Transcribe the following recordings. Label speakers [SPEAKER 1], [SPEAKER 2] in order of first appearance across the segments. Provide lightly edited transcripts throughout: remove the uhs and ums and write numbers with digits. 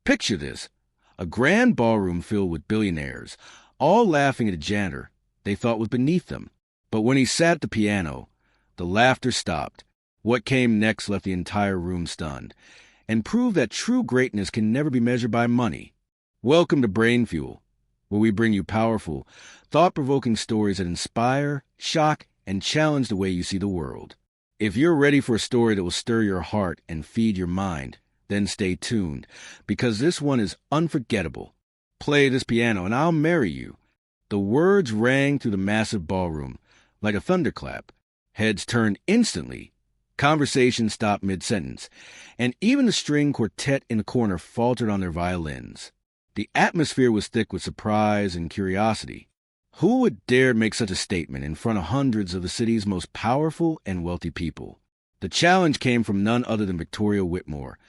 [SPEAKER 1] Picture this, a grand ballroom filled with billionaires, all laughing at a janitor they thought was beneath them. But when he sat at the piano, the laughter stopped. What came next left the entire room stunned, and proved that true greatness can never be measured by money. Welcome to BrainFuel, where we bring you powerful, thought-provoking stories that inspire, shock, and challenge the way you see the world. If you're ready for a story that will stir your heart and feed your mind, then stay tuned, because this one is unforgettable. Play this piano and I'll marry you. The words rang through the massive ballroom like a thunderclap. Heads turned instantly. Conversation stopped mid-sentence, and even the string quartet in the corner faltered on their violins. The atmosphere was thick with surprise and curiosity. Who would dare make such a statement in front of hundreds of the city's most powerful and wealthy people? The challenge came from none other than Victoria Whitmore,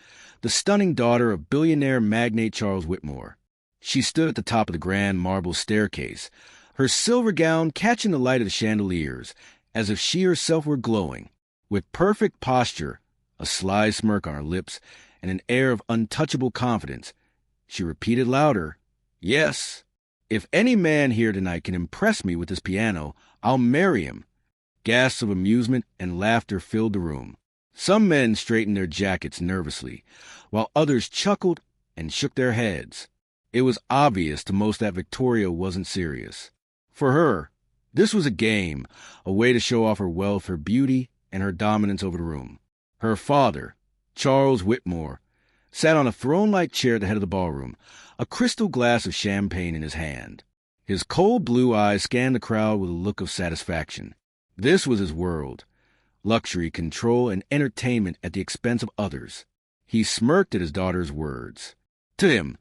[SPEAKER 1] the stunning daughter of billionaire magnate Charles Whitmore. She stood at the top of the grand marble staircase, her silver gown catching the light of the chandeliers, as if she herself were glowing. With perfect posture, a sly smirk on her lips, and an air of untouchable confidence, she repeated louder, "Yes, if any man here tonight can impress me with this piano, I'll marry him." Gasps of amusement and laughter filled the room. Some men straightened their jackets nervously, while others chuckled and shook their heads. It was obvious to most that Victoria wasn't serious. For her, this was a game, a way to show off her wealth, her beauty, and her dominance over the room. Her father, Charles Whitmore, sat on a throne-like chair at the head of the ballroom, a crystal glass of champagne in his hand. His cold blue eyes scanned the crowd with a look of satisfaction. This was his world: luxury, control, and entertainment at the expense of others. He smirked at his daughter's words. To him,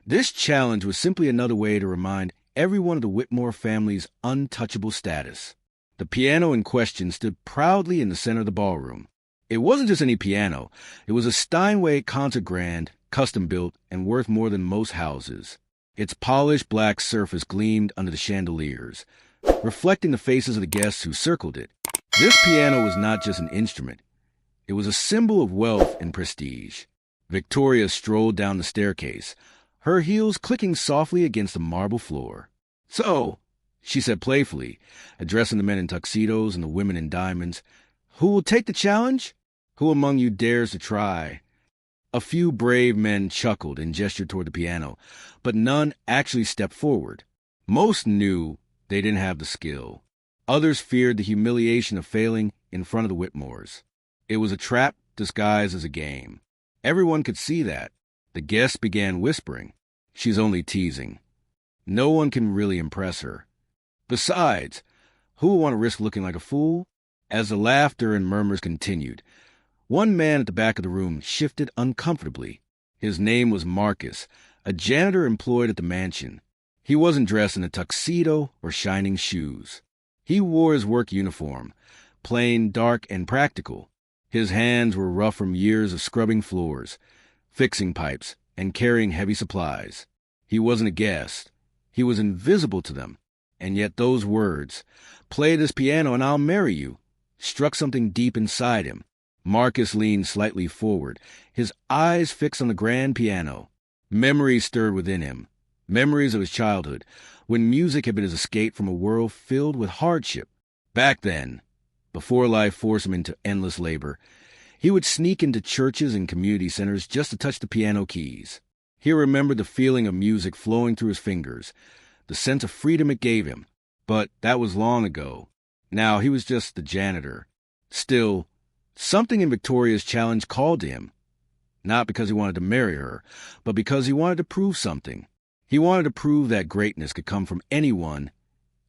[SPEAKER 1] this challenge was simply another way to remind everyone of the Whitmore family's untouchable status. The piano in question stood proudly in the center of the ballroom. It wasn't just any piano. It was a Steinway concert grand, custom-built, and worth more than most houses. Its polished black surface gleamed under the chandeliers, reflecting the faces of the guests who circled it. This piano was not just an instrument. It was a symbol of wealth and prestige. Victoria strolled down the staircase, her heels clicking softly against the marble floor. "So," she said playfully, addressing the men in tuxedos and the women in diamonds, "who will take the challenge? Who among you dares to try?" A few brave men chuckled and gestured toward the piano, but none actually stepped forward. Most knew they didn't have the skill. Others feared the humiliation of failing in front of the Whitmores. It was a trap disguised as a game. Everyone could see that. The guests began whispering, "She's only teasing. No one can really impress her. Besides, who would want to risk looking like a fool?" As the laughter and murmurs continued, one man at the back of the room shifted uncomfortably. His name was Marcus, a janitor employed at the mansion. He wasn't dressed in a tuxedo or shining shoes. He wore his work uniform, plain, dark, and practical. His hands were rough from years of scrubbing floors, fixing pipes, and carrying heavy supplies. He wasn't a guest. He was invisible to them. And yet those words, "Play this piano and I'll marry you," struck something deep inside him. Marcus leaned slightly forward, his eyes fixed on the grand piano. Memories stirred within him, memories of his childhood, when music had been his escape from a world filled with hardship. Back then, before life forced him into endless labor, he would sneak into churches and community centers just to touch the piano keys. He remembered the feeling of music flowing through his fingers, the sense of freedom it gave him. But that was long ago. Now he was just the janitor. Still, something in Victoria's challenge called to him. Not because he wanted to marry her, but because he wanted to prove something. He wanted to prove that greatness could come from anyone,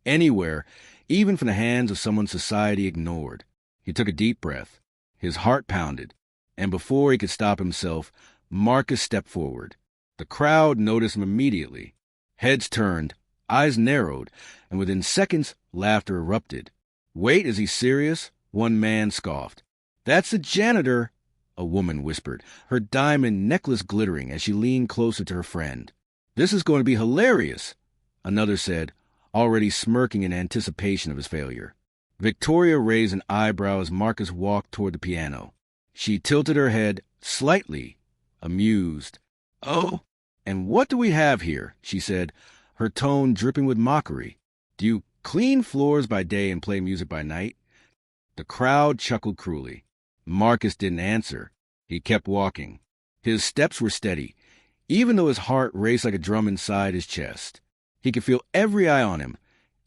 [SPEAKER 1] anywhere, even from the hands of someone society ignored. He took a deep breath. His heart pounded, and before he could stop himself, Marcus stepped forward. The crowd noticed him immediately. Heads turned, eyes narrowed, and within seconds, laughter erupted. "Wait, is he serious?" one man scoffed. "That's the janitor," a woman whispered, her diamond necklace glittering as she leaned closer to her friend. "This is going to be hilarious," another said, already smirking in anticipation of his failure. Victoria raised an eyebrow as Marcus walked toward the piano. She tilted her head slightly, amused. "Oh, and what do we have here?" she said, her tone dripping with mockery. "Do you clean floors by day and play music by night?" The crowd chuckled cruelly. Marcus didn't answer. He kept walking. His steps were steady, even though his heart raced like a drum inside his chest. He could feel every eye on him,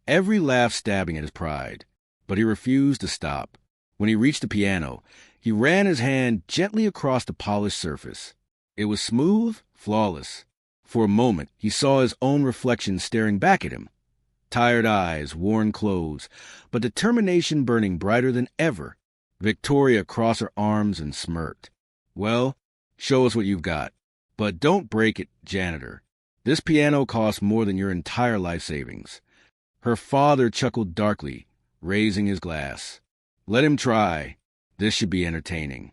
[SPEAKER 1] every laugh stabbing at his pride. But he refused to stop. When he reached the piano, he ran his hand gently across the polished surface. It was smooth, flawless. For a moment, he saw his own reflection staring back at him. Tired eyes, worn clothes, but determination burning brighter than ever. Victoria crossed her arms and smirked. "Well, show us what you've got. But don't break it, Janitor. This piano costs more than your entire life savings." Her father chuckled darkly, raising his glass. "Let him try. This should be entertaining."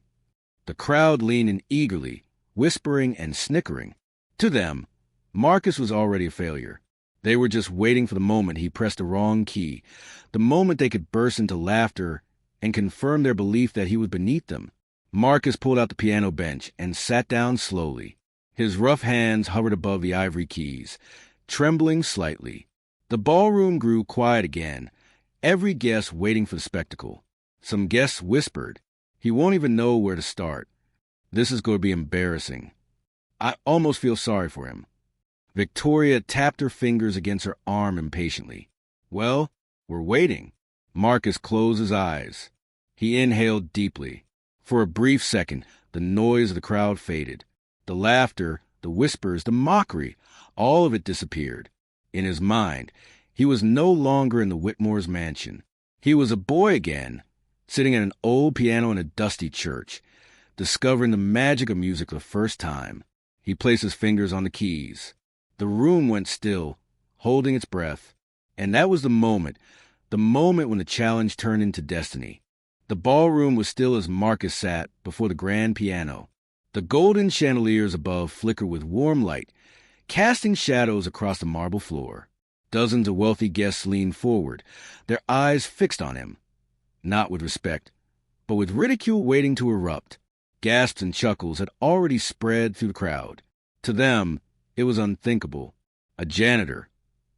[SPEAKER 1] The crowd leaned in eagerly, whispering and snickering. To them, Marcus was already a failure. They were just waiting for the moment he pressed the wrong key, the moment they could burst into laughter and confirm their belief that he was beneath them. Marcus pulled out the piano bench and sat down slowly. His rough hands hovered above the ivory keys, trembling slightly. The ballroom grew quiet again, every guest waiting for the spectacle. Some guests whispered, "He won't even know where to start. This is going to be embarrassing." I almost feel sorry for him. Victoria tapped her fingers against her arm impatiently. "Well, we're waiting." Marcus closed his eyes. He inhaled deeply. For a brief second, the noise of the crowd faded. The laughter, the whispers, the mockery, all of it disappeared. In his mind, he was no longer in the Whitmore's mansion. He was a boy again, sitting at an old piano in a dusty church, discovering the magic of music for the first time. He placed his fingers on the keys. The room went still, holding its breath. And that was the moment when the challenge turned into destiny. The ballroom was still as Marcus sat before the grand piano. The golden chandeliers above flickered with warm light, casting shadows across the marble floor. Dozens of wealthy guests leaned forward, their eyes fixed on him, not with respect, but with ridicule waiting to erupt. Gasps and chuckles had already spread through the crowd. To them, it was unthinkable. A janitor,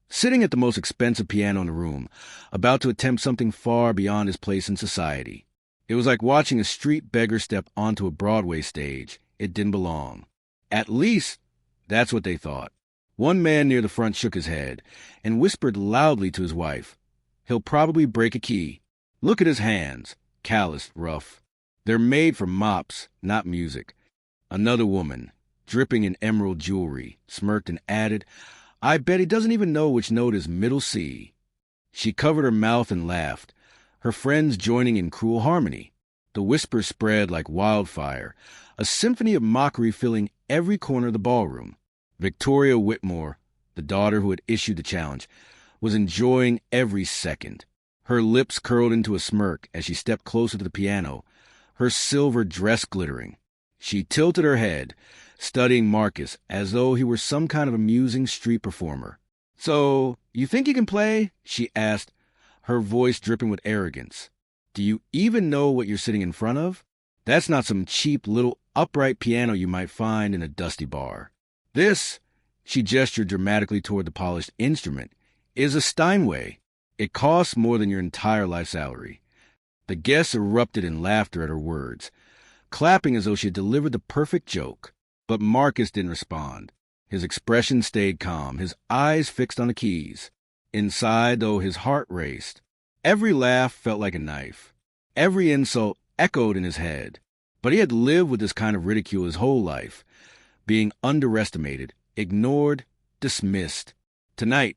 [SPEAKER 1] sitting at the most expensive piano in the room, about to attempt something far beyond his place in society. It was like watching a street beggar step onto a Broadway stage. It didn't belong. At least, that's what they thought. One man near the front shook his head and whispered loudly to his wife, "He'll probably break a key. Look at his hands, calloused, rough. They're made for mops, not music." Another woman, dripping in emerald jewelry, smirked and added, "I bet he doesn't even know which note is middle C." She covered her mouth and laughed, her friends joining in cruel harmony. The whispers spread like wildfire, a symphony of mockery filling every corner of the ballroom. Victoria Whitmore, the daughter who had issued the challenge, was enjoying every second. Her lips curled into a smirk as she stepped closer to the piano, her silver dress glittering. She tilted her head, studying Marcus as though he were some kind of amusing street performer. "So, you think you can play?" she asked, her voice dripping with arrogance. "Do you even know what you're sitting in front of? That's not some cheap little upright piano you might find in a dusty bar. This," she gestured dramatically toward the polished instrument, "is a Steinway. It costs more than your entire life salary." The guests erupted in laughter at her words, clapping as though she had delivered the perfect joke. But Marcus didn't respond. His expression stayed calm, his eyes fixed on the keys. Inside, though, his heart raced. Every laugh felt like a knife. Every insult echoed in his head. But he had lived with this kind of ridicule his whole life, being underestimated, ignored, dismissed. Tonight,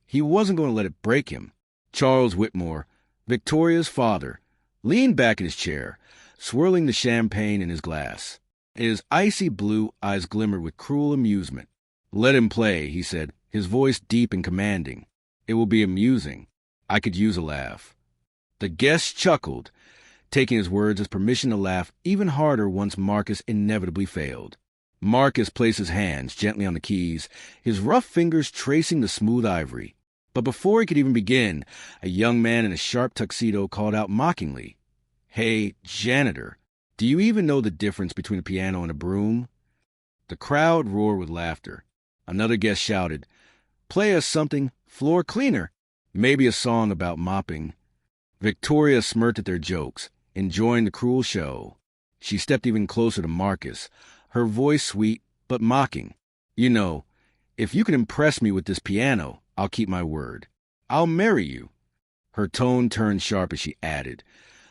[SPEAKER 1] he wasn't going to let it break him. Charles Whitmore, Victoria's father, leaned back in his chair, swirling the champagne in his glass. His icy blue eyes glimmered with cruel amusement. "Let him play," he said, his voice deep and commanding. "It will be amusing. I could use a laugh." The guests chuckled, taking his words as permission to laugh even harder once Marcus inevitably failed. Marcus placed his hands gently on the keys, his rough fingers tracing the smooth ivory. But before he could even begin, a young man in a sharp tuxedo called out mockingly, "Hey, janitor, do you even know the difference between a piano and a broom?" The crowd roared with laughter. Another guest shouted, "Play us something floor cleaner, maybe a song about mopping." Victoria smirked at their jokes, enjoying the cruel show. She stepped even closer to Marcus, her voice sweet but mocking. "You know, if you can impress me with this piano, I'll keep my word. I'll marry you." Her tone turned sharp as she added,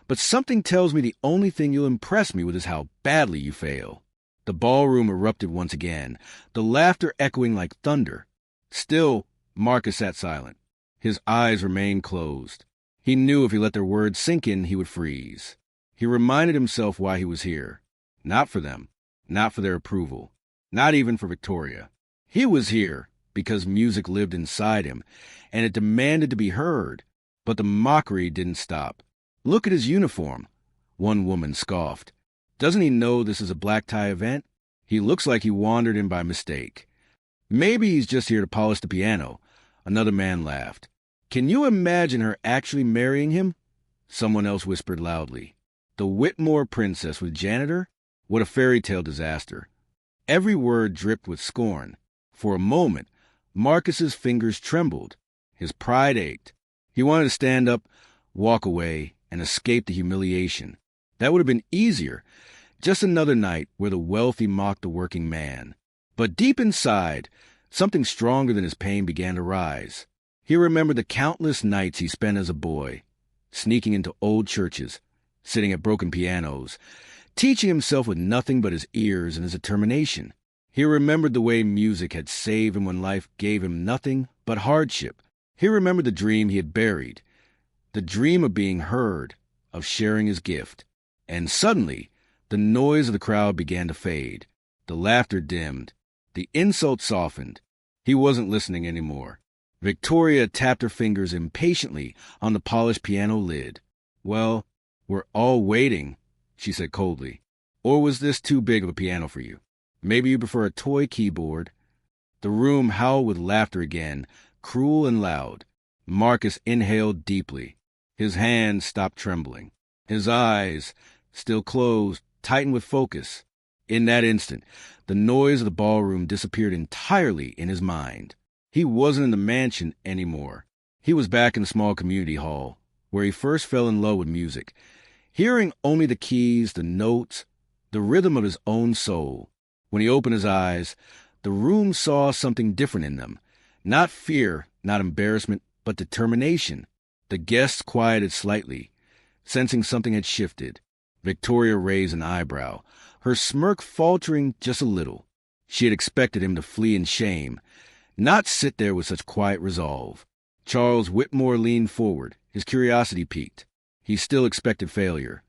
[SPEAKER 1] "But something tells me the only thing you'll impress me with is how badly you fail." The ballroom erupted once again, the laughter echoing like thunder. Still, Marcus sat silent. His eyes remained closed. He knew if he let their words sink in, he would freeze. He reminded himself why he was here. Not for them, not for their approval, not even for Victoria. He was here because music lived inside him, and it demanded to be heard. But the mockery didn't stop. "Look at his uniform," one woman scoffed. "Doesn't he know this is a black tie event? He looks like he wandered in by mistake." "Maybe he's just here to polish the piano," another man laughed. "Can you imagine her actually marrying him?" Someone else whispered loudly. "The Whitmore princess with Janitor? What a fairy tale disaster." Every word dripped with scorn. For a moment, Marcus's fingers trembled. His pride ached. He wanted to stand up, walk away, and escape the humiliation. That would have been easier. Just another night where the wealthy mocked the working man. But deep inside, something stronger than his pain began to rise. He remembered the countless nights he spent as a boy, sneaking into old churches, sitting at broken pianos, teaching himself with nothing but his ears and his determination. He remembered the way music had saved him when life gave him nothing but hardship. He remembered the dream he had buried, the dream of being heard, of sharing his gift. And suddenly, the noise of the crowd began to fade. The laughter dimmed. The insults softened. He wasn't listening anymore. Victoria tapped her fingers impatiently on the polished piano lid. "Well, we're all waiting," she said coldly. "Or was this too big of a piano for you? Maybe you prefer a toy keyboard." The room howled with laughter again, cruel and loud. Marcus inhaled deeply. His hands stopped trembling. His eyes, still closed, tightened with focus. In that instant, the noise of the ballroom disappeared entirely in his mind. He wasn't in the mansion anymore. He was back in the small community hall, where he first fell in love with music, hearing only the keys, the notes, the rhythm of his own soul. When he opened his eyes, the room saw something different in them. Not fear, not embarrassment, but determination. The guests quieted slightly, sensing something had shifted. Victoria raised an eyebrow, her smirk faltering just a little. She had expected him to flee in shame, not sit there with such quiet resolve. Charles Whitmore leaned forward, his curiosity piqued. He still expected failure.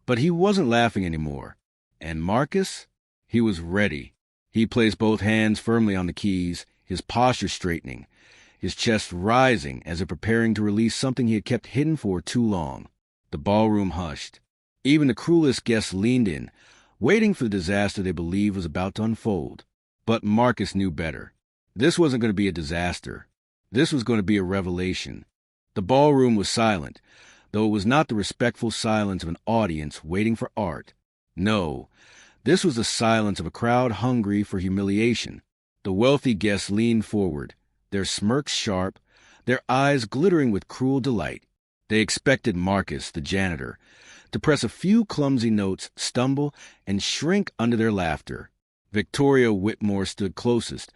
[SPEAKER 1] But he wasn't laughing anymore. And Marcus? He was ready. He placed both hands firmly on the keys, his posture straightening, his chest rising as if preparing to release something he had kept hidden for too long. The ballroom hushed. Even the cruelest guests leaned in, waiting for the disaster they believed was about to unfold. But Marcus knew better. This wasn't going to be a disaster. This was going to be a revelation. The ballroom was silent, though it was not the respectful silence of an audience waiting for art. No, this was the silence of a crowd hungry for humiliation. The wealthy guests leaned forward, their smirks sharp, their eyes glittering with cruel delight. They expected Marcus, the janitor, to press a few clumsy notes, stumble, and shrink under their laughter. Victoria Whitmore stood closest,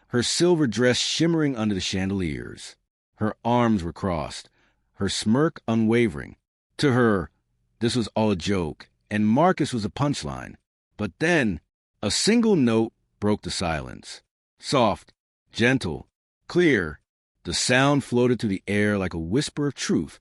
[SPEAKER 1] her silver dress shimmering under the chandeliers. Her arms were crossed, her smirk unwavering. To her, this was all a joke, and Marcus was a punchline. But then, a single note broke the silence. Soft, gentle, clear, the sound floated through the air like a whisper of truth,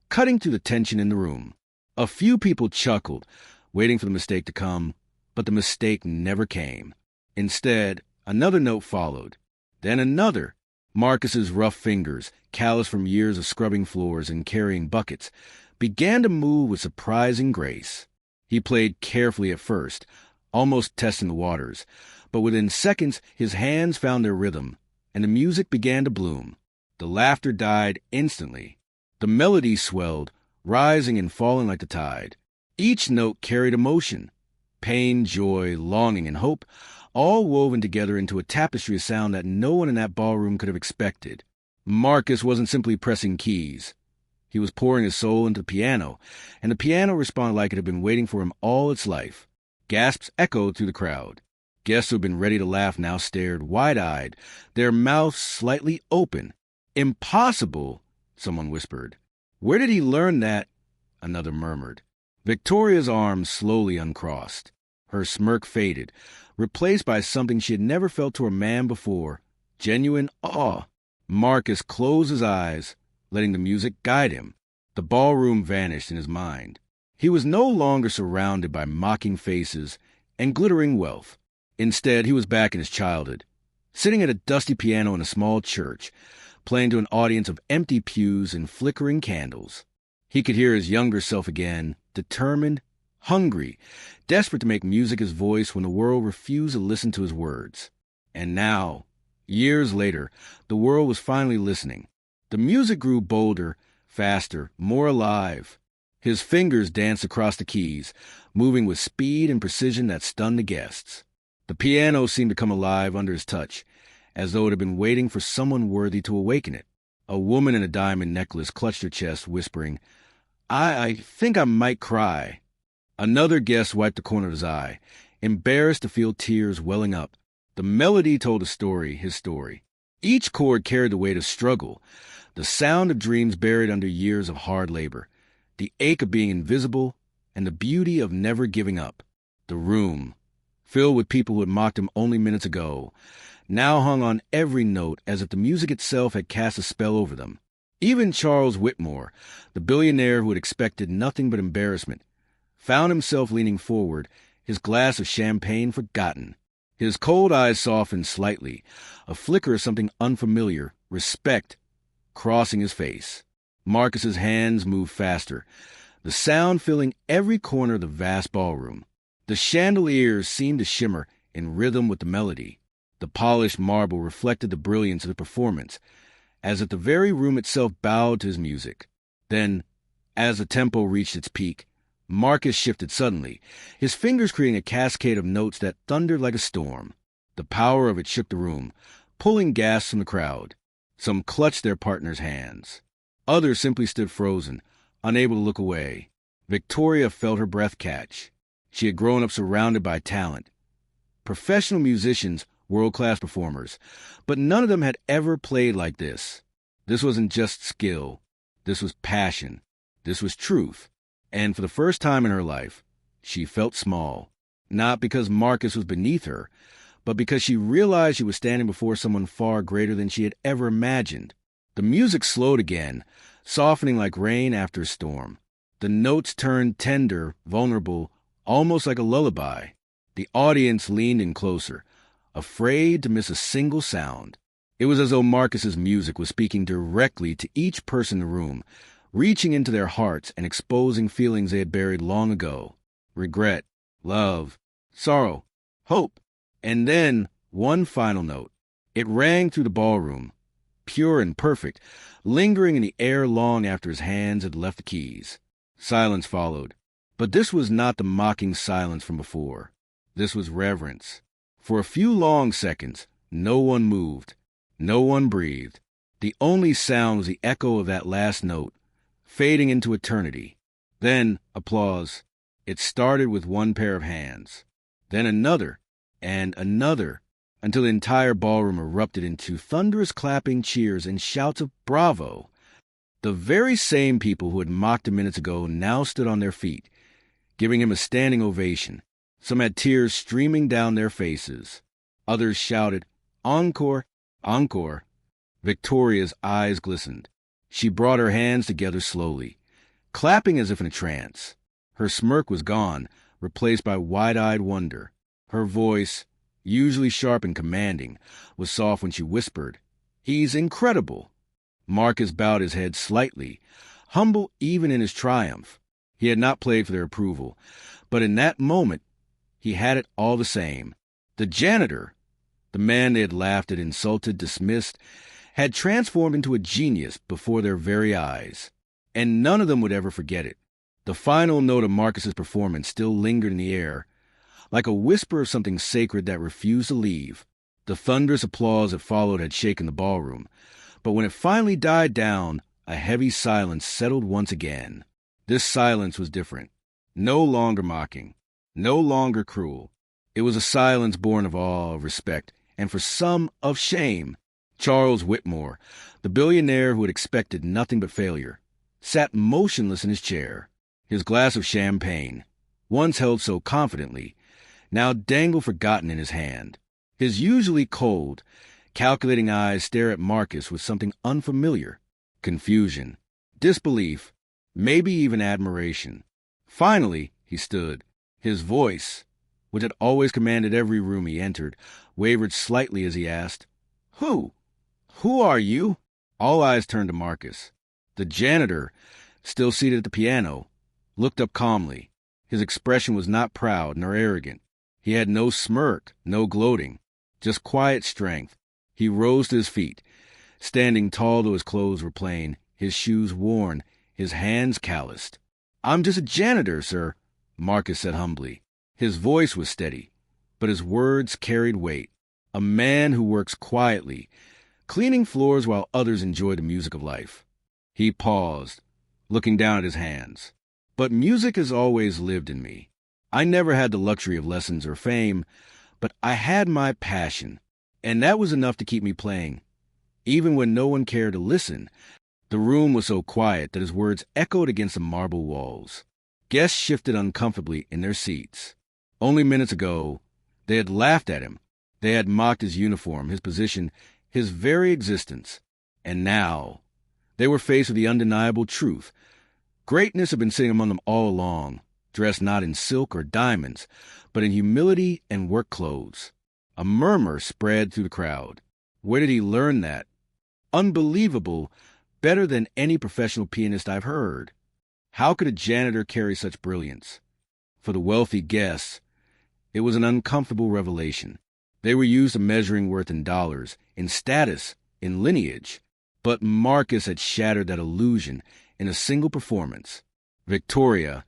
[SPEAKER 1] cutting through the tension in the room. A few people chuckled, waiting for the mistake to come, but the mistake never came. Instead, another note followed, then another. Marcus's rough fingers, calloused from years of scrubbing floors and carrying buckets, began to move with surprising grace. He played carefully at first, almost testing the waters, but within seconds his hands found their rhythm, and the music began to bloom. The laughter died instantly. The melody swelled, rising and falling like the tide. Each note carried emotion. Pain, joy, longing, and hope, all woven together into a tapestry of sound that no one in that ballroom could have expected. Marcus wasn't simply pressing keys. He was pouring his soul into the piano, and the piano responded like it had been waiting for him all its life. Gasps echoed through the crowd. Guests who had been ready to laugh now stared wide-eyed, their mouths slightly open. "Impossible," someone whispered. "Where did he learn that?" another murmured. Victoria's arms slowly uncrossed. Her smirk faded, replaced by something she had never felt to a man before, genuine awe. Marcus closed his eyes, letting the music guide him. The ballroom vanished in his mind. He was no longer surrounded by mocking faces and glittering wealth. Instead, he was back in his childhood, sitting at a dusty piano in a small church, playing to an audience of empty pews and flickering candles. He could hear his younger self again, determined, hungry, desperate to make music his voice when the world refused to listen to his words. And now, years later, the world was finally listening. The music grew bolder, faster, more alive. His fingers danced across the keys, moving with speed and precision that stunned the guests. The piano seemed to come alive under his touch, as though it had been waiting for someone worthy to awaken it. A woman in a diamond necklace clutched her chest, whispering, I think I might cry." Another guest wiped the corner of his eye, embarrassed to feel tears welling up. The melody told a story, his story. Each chord carried the weight of struggle, the sound of dreams buried under years of hard labor, the ache of being invisible, and the beauty of never giving up. The room, filled with people who had mocked him only minutes ago, now hung on every note as if the music itself had cast a spell over them. Even Charles Whitmore, the billionaire who had expected nothing but embarrassment, found himself leaning forward, his glass of champagne forgotten. His cold eyes softened slightly, a flicker of something unfamiliar, respect, crossing his face. Marcus's hands moved faster, the sound filling every corner of the vast ballroom. The chandeliers seemed to shimmer in rhythm with the melody. The polished marble reflected the brilliance of the performance, as if the very room itself bowed to his music. Then, as the tempo reached its peak, Marcus shifted suddenly, his fingers creating a cascade of notes that thundered like a storm. The power of it shook the room, pulling gasps from the crowd. Some clutched their partners' hands. Others simply stood frozen, unable to look away. Victoria felt her breath catch. She had grown up surrounded by talent. Professional musicians, world-class performers, but none of them had ever played like this. This wasn't just skill. This was passion. This was truth. And for the first time in her life, she felt small. Not because Marcus was beneath her, but because she realized she was standing before someone far greater than she had ever imagined. The music slowed again, softening like rain after a storm. The notes turned tender, vulnerable, almost like a lullaby. The audience leaned in closer, afraid to miss a single sound. It was as though Marcus's music was speaking directly to each person in the room, reaching into their hearts and exposing feelings they had buried long ago. Regret, love, sorrow, hope. And then one final note. It rang through the ballroom, pure and perfect, lingering in the air long after his hands had left the keys. Silence followed. But this was not the mocking silence from before. This was reverence. For a few long seconds, no one moved. No one breathed. The only sound was the echo of that last note, fading into eternity. Then applause. It started with one pair of hands. Then another, and another, until the entire ballroom erupted into thunderous clapping, cheers, and shouts of bravo. The very same people who had mocked him minutes ago now stood on their feet, giving him a standing ovation. Some had tears streaming down their faces. Others shouted, "Encore! Encore!" Victoria's eyes glistened. She brought her hands together slowly, clapping as if in a trance. Her smirk was gone, replaced by wide-eyed wonder. Her voice, usually sharp and commanding, was soft when she whispered, "He's incredible." Marcus bowed his head slightly, humble even in his triumph. He had not played for their approval, but in that moment, he had it all the same. The janitor, the man they had laughed at, insulted, dismissed, had transformed into a genius before their very eyes. And none of them would ever forget it. The final note of Marcus's performance still lingered in the air, like a whisper of something sacred that refused to leave. The thunderous applause that followed had shaken the ballroom, but when it finally died down, a heavy silence settled once again. This silence was different. No longer mocking. No longer cruel. It was a silence born of awe, of respect, and for some, of shame. Charles Whitmore, the billionaire who had expected nothing but failure, sat motionless in his chair. His glass of champagne, once held so confidently, now dangled forgotten in his hand. His usually cold, calculating eyes stare at Marcus with something unfamiliar. Confusion, disbelief, maybe even admiration. Finally, he stood. His voice, which had always commanded every room he entered, wavered slightly as he asked, "Who? Who are you?" All eyes turned to Marcus. The janitor, still seated at the piano, looked up calmly. His expression was not proud nor arrogant. He had no smirk, no gloating, just quiet strength. He rose to his feet, standing tall though his clothes were plain, his shoes worn, his hands calloused. "I'm just a janitor, sir," Marcus said humbly. His voice was steady, but his words carried weight. A man who works quietly, cleaning floors while others enjoy the music of life. He paused, looking down at his hands. "But music has always lived in me. I never had the luxury of lessons or fame, but I had my passion, and that was enough to keep me playing. Even when no one cared to listen, the room was so quiet that his words echoed against the marble walls. Guests shifted uncomfortably in their seats. Only minutes ago, they had laughed at him. They had mocked his uniform, his position, his very existence. And now, they were faced with the undeniable truth. Greatness had been sitting among them all along, dressed not in silk or diamonds, but in humility and work clothes. A murmur spread through the crowd. Where did he learn that? Unbelievable, better than any professional pianist I've heard. How could a janitor carry such brilliance? For the wealthy guests, it was an uncomfortable revelation. They were used to measuring worth in dollars, in status, in lineage. But Marcus had shattered that illusion in a single performance. Victoria,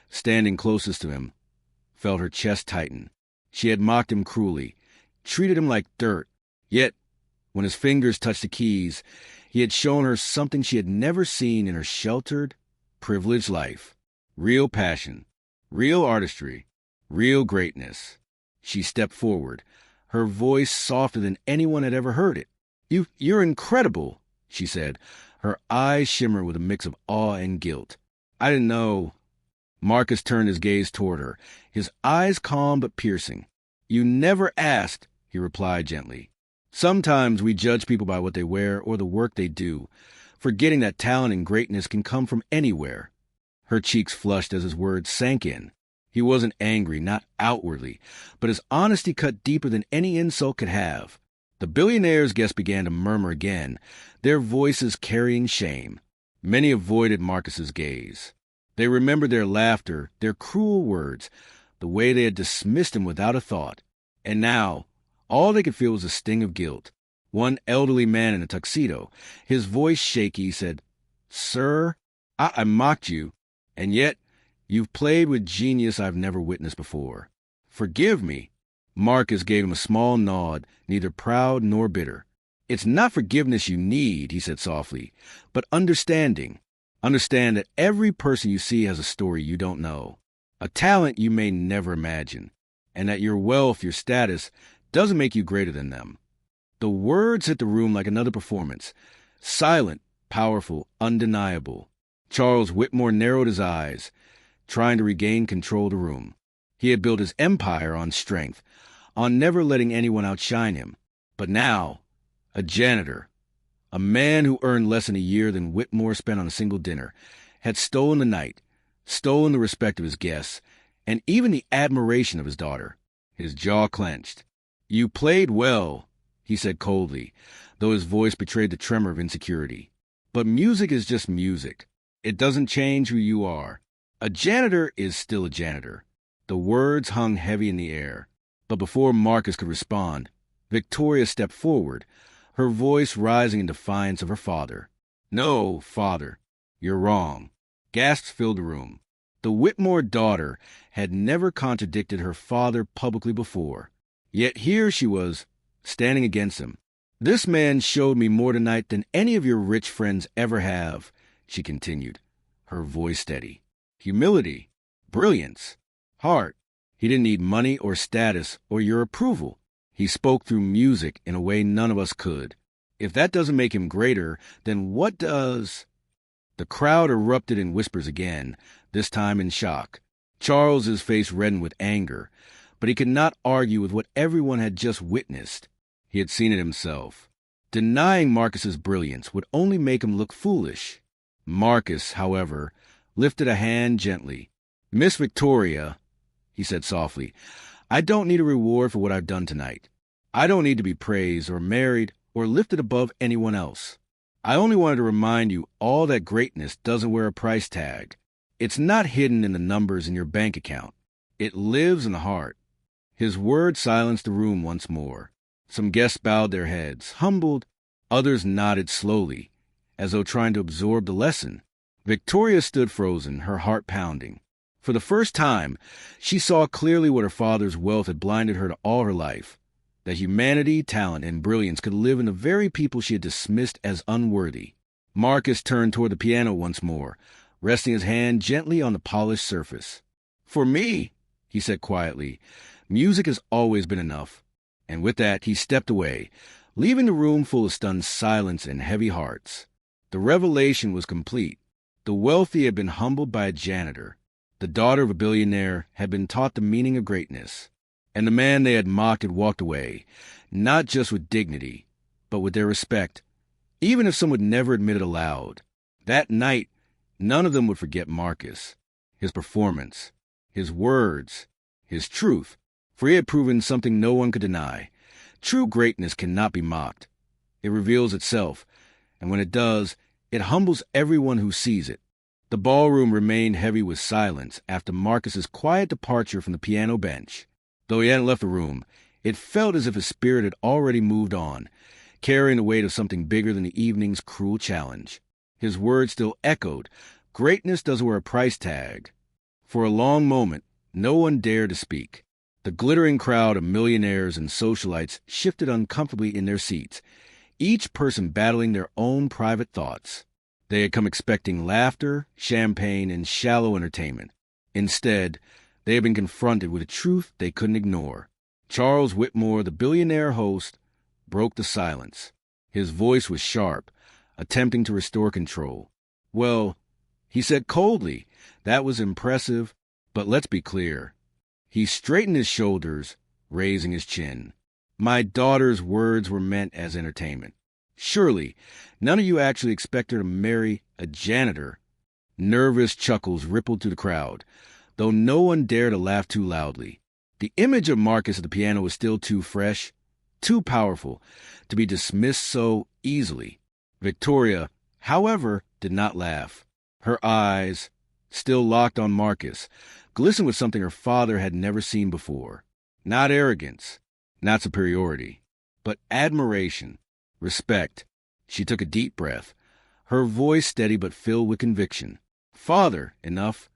[SPEAKER 1] standing closest to him, felt her chest tighten. She had mocked him cruelly, treated him like dirt. Yet, when his fingers touched the keys, he had shown her something she had never seen in her sheltered, privileged life. Real passion, real artistry, real greatness. She stepped forward, her voice softer than anyone had ever heard it. You're incredible," she said, her eyes shimmer with a mix of awe and guilt. "I didn't know." Marcus turned his gaze toward her, his eyes calm but piercing. "You never asked," he replied gently. "Sometimes we judge people by what they wear or the work they do, forgetting that talent and greatness can come from anywhere." Her cheeks flushed as his words sank in. He wasn't angry, not outwardly, but his honesty cut deeper than any insult could have. The billionaire's guests began to murmur again, their voices carrying shame. Many avoided Marcus's gaze. They remembered their laughter, their cruel words, the way they had dismissed him without a thought. And now, all they could feel was a sting of guilt. One elderly man in a tuxedo, his voice shaky, said, "Sir, I mocked you, and yet you've played with genius I've never witnessed before. Forgive me." Marcus gave him a small nod, neither proud nor bitter. "It's not forgiveness you need," he said softly, "but understanding. Understand that every person you see has a story you don't know, a talent you may never imagine, and that your wealth, your status, doesn't make you greater than them." The words hit the room like another performance, silent, powerful, undeniable. Charles Whitmore narrowed his eyes, trying to regain control of the room. He had built his empire on strength, on never letting anyone outshine him. But now, a janitor, a man who earned less in a year than Whitmore spent on a single dinner, had stolen the night, stolen the respect of his guests, and even the admiration of his daughter. His jaw clenched. "You played well," he said coldly, though his voice betrayed the tremor of insecurity. "But music is just music. It doesn't change who you are. A janitor is still a janitor." The words hung heavy in the air. But before Marcus could respond, Victoria stepped forward, her voice rising in defiance of her father. "No, father, you're wrong." Gasps filled the room. The Whitmore daughter had never contradicted her father publicly before. Yet here she was, standing against him. "This man showed me more tonight than any of your rich friends ever have," she continued, her voice steady. "Humility, brilliance, heart. He didn't need money or status or your approval. He spoke through music in a way none of us could. If that doesn't make him greater, then what does?" The crowd erupted in whispers again, this time in shock. Charles's face reddened with anger, but he could not argue with what everyone had just witnessed. He had seen it himself. Denying Marcus's brilliance would only make him look foolish. Marcus, however, lifted a hand gently. "Miss Victoria," he said softly, "I don't need a reward for what I've done tonight. I don't need to be praised or married or lifted above anyone else. I only wanted to remind you all that greatness doesn't wear a price tag. It's not hidden in the numbers in your bank account. It lives in the heart." His words silenced the room once more. Some guests bowed their heads, humbled. Others nodded slowly, as though trying to absorb the lesson. Victoria stood frozen, her heart pounding. For the first time, she saw clearly what her father's wealth had blinded her to all her life. That humanity, talent, and brilliance could live in the very people she had dismissed as unworthy. Marcus turned toward the piano once more, resting his hand gently on the polished surface. "For me," he said quietly, "music has always been enough." And with that, he stepped away, leaving the room full of stunned silence and heavy hearts. The revelation was complete. The wealthy had been humbled by a janitor. The daughter of a billionaire had been taught the meaning of greatness. And the man they had mocked had walked away, not just with dignity, but with their respect, even if some would never admit it aloud. That night, none of them would forget Marcus, his performance, his words, his truth, for he had proven something no one could deny. True greatness cannot be mocked. It reveals itself, and when it does, it humbles everyone who sees it. The ballroom remained heavy with silence after Marcus's quiet departure from the piano bench. Though he hadn't left the room, it felt as if his spirit had already moved on, carrying the weight of something bigger than the evening's cruel challenge. His words still echoed, "Greatness doesn't wear a price tag." For a long moment, no one dared to speak. The glittering crowd of millionaires and socialites shifted uncomfortably in their seats, each person battling their own private thoughts. They had come expecting laughter, champagne, and shallow entertainment. Instead, they had been confronted with a truth they couldn't ignore. Charles Whitmore, the billionaire host, broke the silence. His voice was sharp, attempting to restore control. "Well," he said coldly, "that was impressive, but let's be clear." He straightened his shoulders, raising his chin. "My daughter's words were meant as entertainment. Surely, none of you actually expect her to marry a janitor." Nervous chuckles rippled through the crowd, though no one dared to laugh too loudly. The image of Marcus at the piano was still too fresh, too powerful, to be dismissed so easily. Victoria, however, did not laugh. Her eyes, still locked on Marcus, glistened with something her father had never seen before. Not arrogance, not superiority, but admiration, respect. She took a deep breath, her voice steady but filled with conviction. "Father, enough."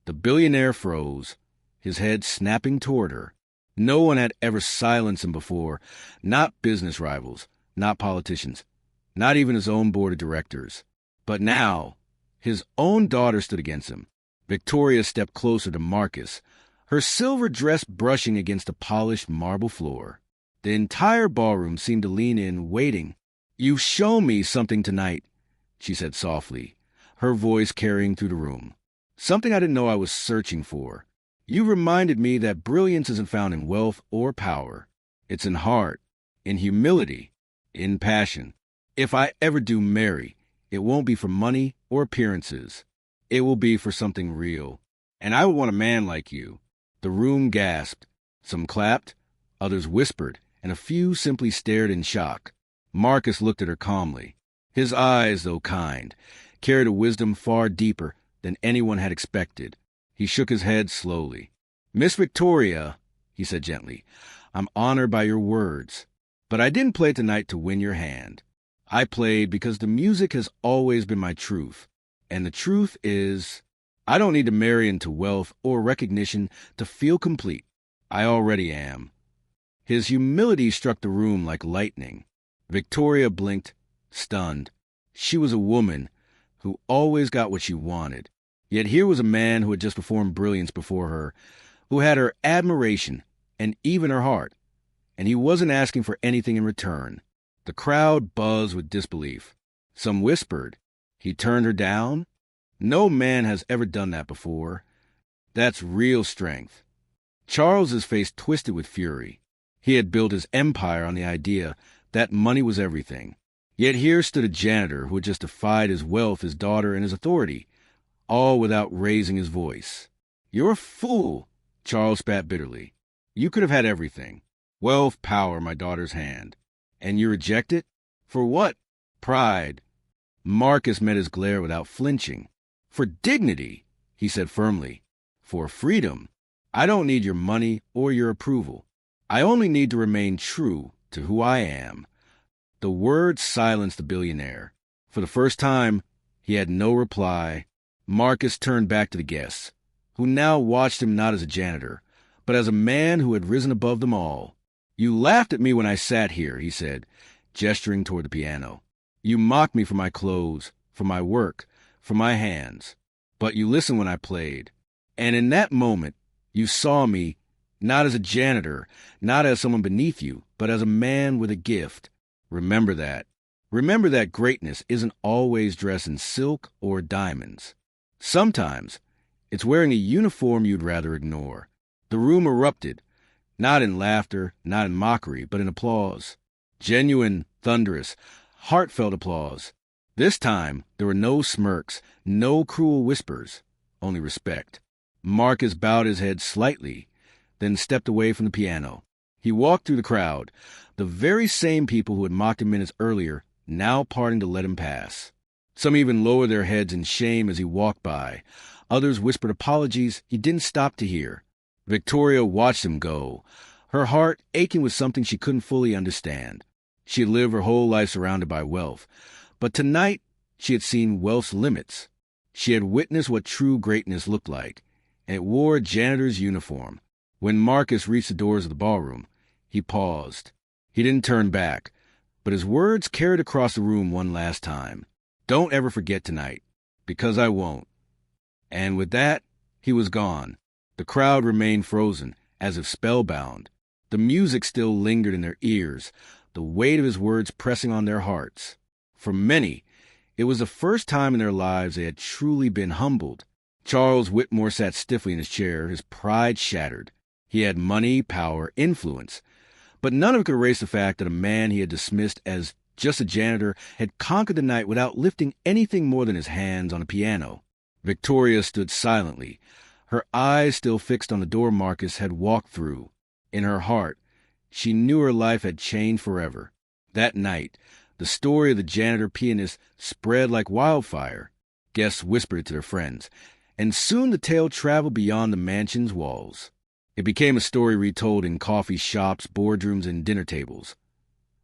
[SPEAKER 1] The billionaire froze, his head snapping toward her. No one had ever silenced him before, not business rivals, not politicians, not even his own board of directors. But now, his own daughter stood against him. Victoria stepped closer to Marcus, her silver dress brushing against the polished marble floor. The entire ballroom seemed to lean in, waiting. "You've shown me something tonight," she said softly, her voice carrying through the room. "Something I didn't know I was searching for. You reminded me that brilliance isn't found in wealth or power. It's in heart, in humility, in passion. If I ever do marry, it won't be for money or appearances. It will be for something real. And I would want a man like you." The room gasped. Some clapped, others whispered, and a few simply stared in shock. Marcus looked at her calmly. His eyes, though kind, carried a wisdom far deeper than anyone had expected. He shook his head slowly. "Miss Victoria," he said gently, "I'm honored by your words. But I didn't play tonight to win your hand. I played because the music has always been my truth. And the truth is..." I don't need to marry into wealth or recognition to feel complete. I already am. His humility struck the room like lightning. Victoria blinked, stunned. She was a woman who always got what she wanted. Yet here was a man who had just performed brilliance before her, who had her admiration and even her heart. And he wasn't asking for anything in return. The crowd buzzed with disbelief. Some whispered, "He turned her down? No man has ever done that before. That's real strength." Charles's face twisted with fury. He had built his empire on the idea that money was everything. Yet here stood a janitor who had just defied his wealth, his daughter, and his authority, all without raising his voice. "You're a fool," Charles spat bitterly. "You could have had everything. Wealth, power, my daughter's hand. And you reject it? For what? Pride." Marcus met his glare without flinching. "For dignity," he said firmly. "For freedom. I don't need your money or your approval. I only need to remain true to who I am." The words silenced the billionaire. For the first time, he had no reply. Marcus turned back to the guests, who now watched him not as a janitor, but as a man who had risen above them all. "You laughed at me when I sat here," he said, gesturing toward the piano. "You mocked me for my clothes, for my work, for my hands. But you listened when I played. And in that moment, you saw me not as a janitor, not as someone beneath you, but as a man with a gift. Remember that. Remember that greatness isn't always dressed in silk or diamonds. Sometimes it's wearing a uniform you'd rather ignore." The room erupted, not in laughter, not in mockery, but in applause. Genuine, thunderous, heartfelt applause. This time, there were no smirks, no cruel whispers, only respect. Marcus bowed his head slightly, then stepped away from the piano. He walked through the crowd, the very same people who had mocked him minutes earlier, now parting to let him pass. Some even lowered their heads in shame as he walked by. Others whispered apologies he didn't stop to hear. Victoria watched him go, her heart aching with something she couldn't fully understand. She had lived her whole life surrounded by wealth, but tonight she had seen wealth's limits. She had witnessed what true greatness looked like, and it wore a janitor's uniform. When Marcus reached the doors of the ballroom, he paused. He didn't turn back, but his words carried across the room one last time. "Don't ever forget tonight, because I won't." And with that, he was gone. The crowd remained frozen, as if spellbound. The music still lingered in their ears, the weight of his words pressing on their hearts. For many, it was the first time in their lives they had truly been humbled. Charles Whitmore sat stiffly in his chair, his pride shattered. He had money, power, influence, but none of it could erase the fact that a man he had dismissed as just a janitor had conquered the night without lifting anything more than his hands on a piano. Victoria stood silently, her eyes still fixed on the door Marcus had walked through. In her heart, she knew her life had changed forever. That night, the story of the janitor pianist spread like wildfire. Guests whispered it to their friends, and soon the tale traveled beyond the mansion's walls. It became a story retold in coffee shops, boardrooms, and dinner tables.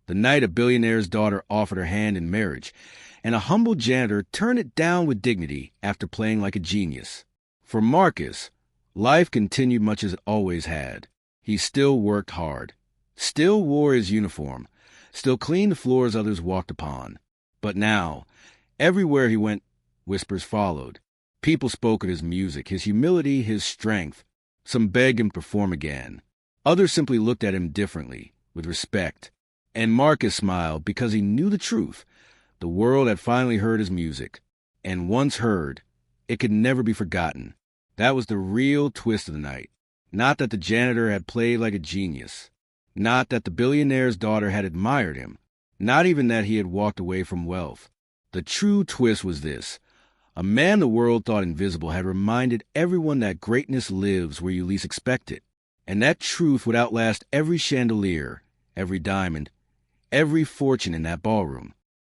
[SPEAKER 1] The night a billionaire's daughter offered her hand in marriage, and a humble janitor turned it down with dignity after playing like a genius. For Marcus, life continued much as it always had. He still worked hard, still wore his uniform, still cleaned the floors others walked upon. But now, everywhere he went, whispers followed. People spoke of his music, his humility, his strength. Some begged him to perform again. Others simply looked at him differently, with respect. And Marcus smiled because he knew the truth. The world had finally heard his music. And once heard, it could never be forgotten. That was the real twist of the night. Not that the janitor had played like a genius. Not that the billionaire's daughter had admired him. Not even that he had walked away from wealth. The true twist was this. A man the world thought invisible had reminded everyone that greatness lives where you least expect it. And that truth would outlast every chandelier, every diamond, every fortune in that ballroom.